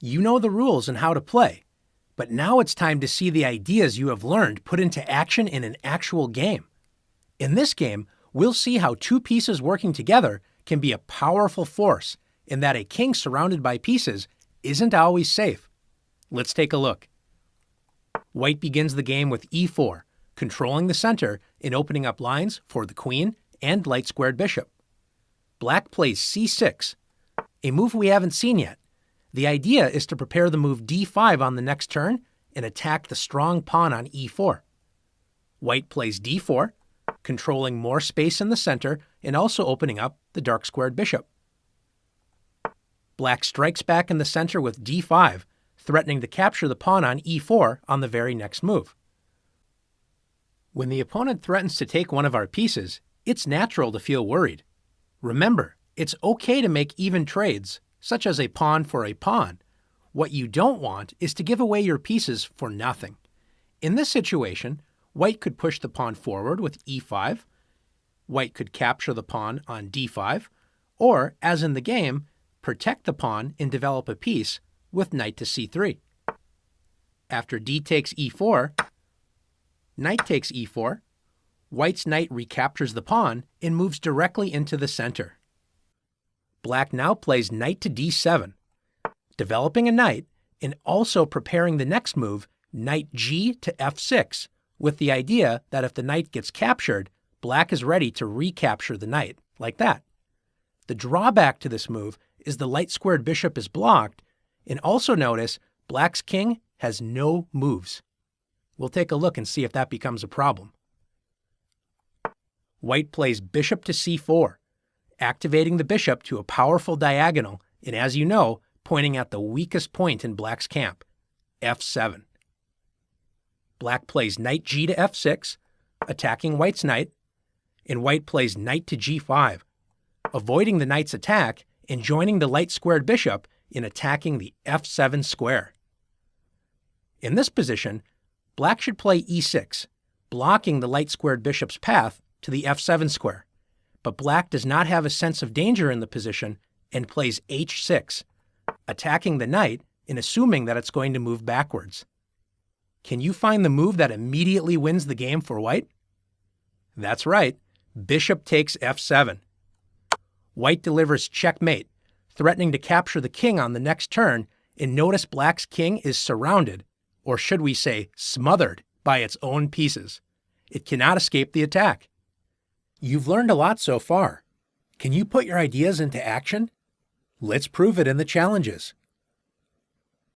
You know the rules and how to play, but now it's time to see the ideas you have learned put into action in an actual game. In this game, we'll see how two pieces working together can be a powerful force, and that a king surrounded by pieces isn't always safe. Let's take a look. White begins the game with e4, controlling the center and opening up lines for the queen and light-squared bishop. Black plays c6, a move we haven't seen yet. The idea is to prepare the move d5 on the next turn and attack the strong pawn on e4. White plays d4, controlling more space in the center and also opening up the dark-squared bishop. Black strikes back in the center with d5, threatening to capture the pawn on e4 on the very next move. When the opponent threatens to take one of our pieces, it's natural to feel worried. Remember, it's okay to make even trades, such as a pawn for a pawn. What you don't want is to give away your pieces for nothing. In this situation, White could push the pawn forward with e5, White could capture the pawn on d5, or, as in the game, protect the pawn and develop a piece with knight to c3. After d takes e4, knight takes e4, White's knight recaptures the pawn and moves directly into the center. Black now plays knight to d7, developing a knight and also preparing the next move, knight g to f6, with the idea that if the knight gets captured, Black is ready to recapture the knight, like that. The drawback to this move is the light-squared bishop is blocked, and also notice Black's king has no moves. We'll take a look and see if that becomes a problem. White plays bishop to c4, activating the bishop to a powerful diagonal, and as you know, pointing at the weakest point in Black's camp, f7. Black plays knight g to f6, attacking White's knight, and White plays knight to g5, avoiding the knight's attack and joining the light-squared bishop in attacking the f7 square. In this position, Black should play e6, blocking the light-squared bishop's path to the f7 square, but Black does not have a sense of danger in the position and plays h6, attacking the knight and assuming that it's going to move backwards. Can you find the move that immediately wins the game for White? That's right, bishop takes f7. White delivers checkmate, threatening to capture the king on the next turn, and notice Black's king is surrounded, or should we say smothered, by its own pieces. It cannot escape the attack. You've learned a lot so far. Can you put your ideas into action? Let's prove it in the challenges.